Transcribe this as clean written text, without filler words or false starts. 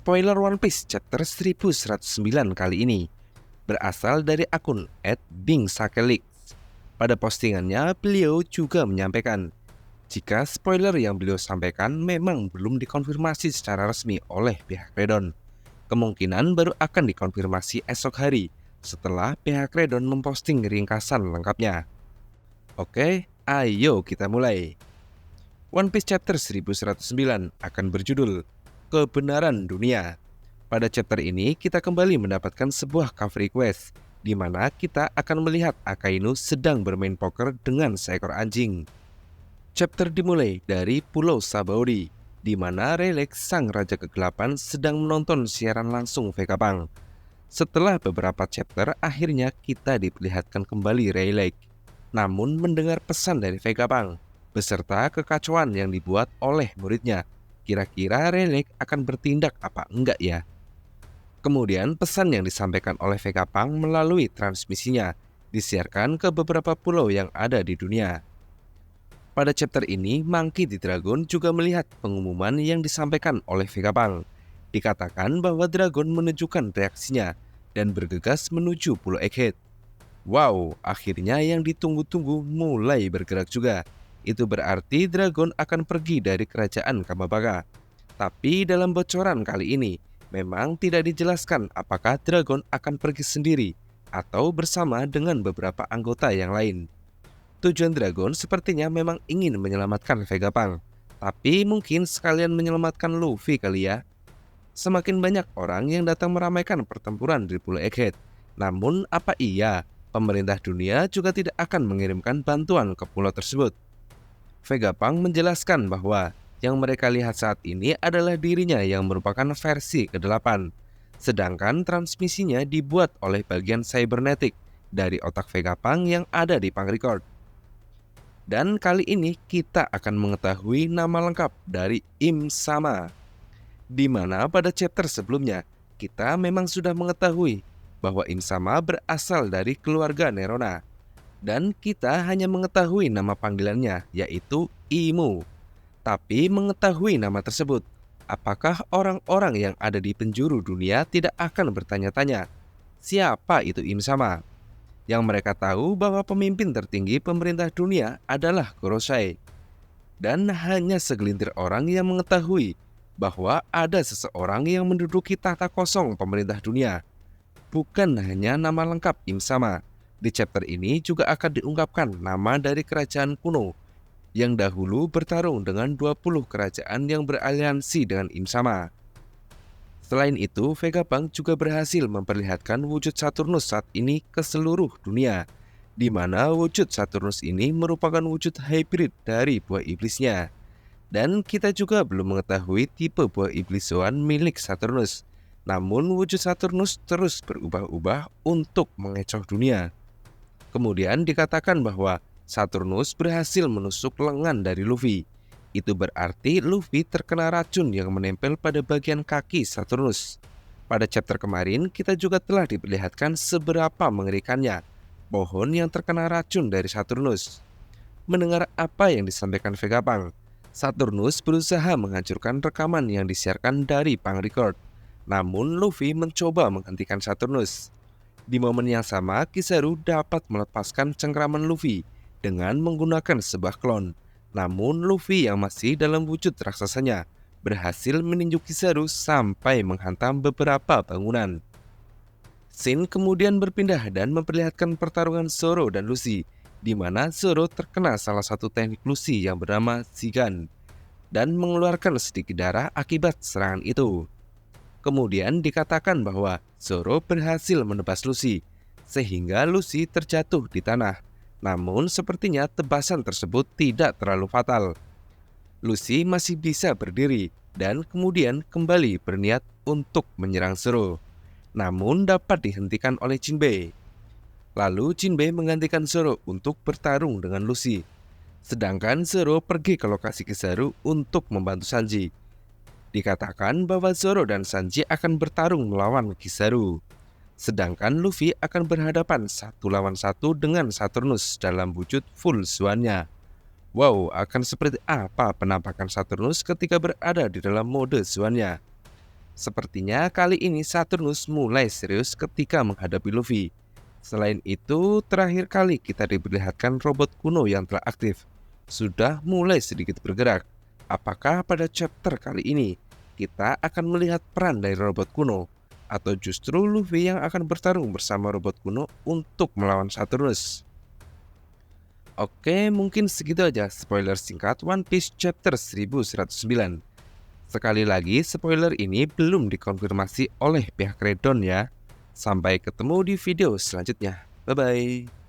Spoiler One Piece chapter 1109 kali ini berasal dari akun @bingsakelix. Pada postingannya, beliau juga menyampaikan jika spoiler yang beliau sampaikan memang belum dikonfirmasi secara resmi oleh pihak Redon. Kemungkinan baru akan dikonfirmasi esok hari setelah pihak Redon memposting ringkasan lengkapnya. Oke, ayo kita mulai. One Piece chapter 1109 akan berjudul Kebenaran Dunia. Pada chapter ini kita kembali mendapatkan sebuah cover quest di mana kita akan melihat Akainu sedang bermain poker dengan seekor anjing. Chapter dimulai dari Pulau Sabaody, di mana Rayleigh sang Raja Kegelapan sedang menonton siaran langsung Vegapunk. Setelah beberapa chapter, akhirnya kita diperlihatkan kembali Rayleigh, namun mendengar pesan dari Vegapunk beserta kekacauan yang dibuat oleh muridnya. Kira-kira Rayleigh akan bertindak apa enggak ya? Kemudian pesan yang disampaikan oleh Vegapunk melalui transmisinya disiarkan ke beberapa pulau yang ada di dunia. Pada chapter ini, Monkey D. Dragon juga melihat pengumuman yang disampaikan oleh Vegapunk. Dikatakan bahwa Dragon menunjukkan reaksinya dan bergegas menuju Pulau Egghead. Wow, akhirnya yang ditunggu-tunggu mulai bergerak juga. Itu berarti Dragon akan pergi dari kerajaan Kamabaka. Tapi dalam bocoran kali ini, memang tidak dijelaskan apakah Dragon akan pergi sendiri atau bersama dengan beberapa anggota yang lain. Tujuan Dragon sepertinya memang ingin menyelamatkan Vegapunk, tapi mungkin sekalian menyelamatkan Luffy kali ya. Semakin banyak orang yang datang meramaikan pertempuran di Pulau Egghead. Namun apa iya pemerintah dunia juga tidak akan mengirimkan bantuan ke pulau tersebut? Vegapunk menjelaskan bahwa yang mereka lihat saat ini adalah dirinya yang merupakan versi ke-8, sedangkan transmisinya dibuat oleh bagian cybernetic dari otak Vegapunk yang ada di Punk Record. Dan kali ini kita akan mengetahui nama lengkap dari Im Sama, di mana pada chapter sebelumnya kita memang sudah mengetahui bahwa Im Sama berasal dari keluarga Nerona. Dan kita hanya mengetahui nama panggilannya, yaitu Imu. Tapi mengetahui nama tersebut, apakah orang-orang yang ada di penjuru dunia tidak akan bertanya-tanya, siapa itu Im Sama? Yang mereka tahu bahwa pemimpin tertinggi pemerintah dunia adalah Gorosei. Dan hanya segelintir orang yang mengetahui bahwa ada seseorang yang menduduki tahta kosong pemerintah dunia. Bukan hanya nama lengkap Im Sama. Di chapter ini juga akan diungkapkan nama dari kerajaan kuno yang dahulu bertarung dengan 20 kerajaan yang beraliansi dengan Im Sama. Selain itu, Vegapunk juga berhasil memperlihatkan wujud Saturnus saat ini ke seluruh dunia, di mana wujud Saturnus ini merupakan wujud hybrid dari buah iblisnya. Dan kita juga belum mengetahui tipe buah iblis Zoan milik Saturnus. Namun wujud Saturnus terus berubah-ubah untuk mengecoh dunia. Kemudian dikatakan bahwa Saturnus berhasil menusuk lengan dari Luffy. Itu berarti Luffy terkena racun yang menempel pada bagian kaki Saturnus. Pada chapter kemarin kita juga telah diperlihatkan seberapa mengerikannya pohon yang terkena racun dari Saturnus. Mendengar apa yang disampaikan Vegapunk, Saturnus berusaha menghancurkan rekaman yang disiarkan dari Punk Record. Namun Luffy mencoba menghentikan Saturnus. Di momen yang sama, Kizaru dapat melepaskan cengkraman Luffy dengan menggunakan sebuah klon. Namun Luffy yang masih dalam wujud raksasanya berhasil meninju Kizaru sampai menghantam beberapa bangunan. Scene kemudian berpindah dan memperlihatkan pertarungan Zoro dan Luffy, di mana Zoro terkena salah satu teknik Luffy yang bernama Zigan dan mengeluarkan sedikit darah akibat serangan itu. Kemudian dikatakan bahwa Zoro berhasil menebas Luffy, sehingga Luffy terjatuh di tanah. Namun sepertinya tebasan tersebut tidak terlalu fatal. Luffy masih bisa berdiri dan kemudian kembali berniat untuk menyerang Zoro. Namun dapat dihentikan oleh Jinbei. Lalu Jinbei menggantikan Zoro untuk bertarung dengan Luffy. Sedangkan Zoro pergi ke lokasi Kizaru untuk membantu Sanji. Dikatakan bahwa Zoro dan Sanji akan bertarung melawan Kizaru. Sedangkan Luffy akan berhadapan 1 lawan 1 dengan Saturnus dalam wujud full Zoan-nya. Wow, akan seperti apa penampakan Saturnus ketika berada di dalam mode Zoan-nya? Sepertinya kali ini Saturnus mulai serius ketika menghadapi Luffy. Selain itu, terakhir kali kita diperlihatkan robot kuno yang telah aktif sudah mulai sedikit bergerak. Apakah pada chapter kali ini kita akan melihat peran dari robot kuno, atau justru Luffy yang akan bertarung bersama robot kuno untuk melawan Saturnus? Oke, mungkin segitu aja spoiler singkat One Piece chapter 1109. Sekali lagi, spoiler ini belum dikonfirmasi oleh pihak Redon ya. Sampai ketemu di video selanjutnya. Bye-bye.